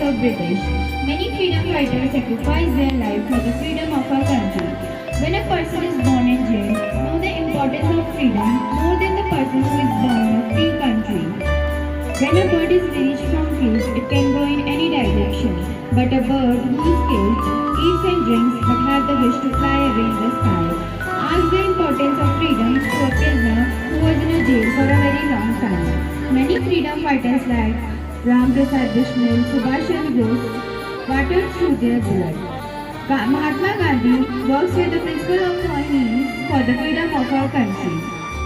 of British. Many freedom fighters sacrificed their life for the freedom of our country. When a person is born in jail, know the importance of freedom more than the person who is born in a free country. When a bird is released from cage, it can go in any direction. But a bird who is caged eats and drinks but has the wish to fly away in the sky. Ask the importance of freedom to a prisoner who was in a jail for a very long time. Many freedom fighters like Ram Prasad Bishnoi, Subhash Chandra Bose watered through their blood. Mahatma Gandhi works with the principle of all means for the freedom of our country.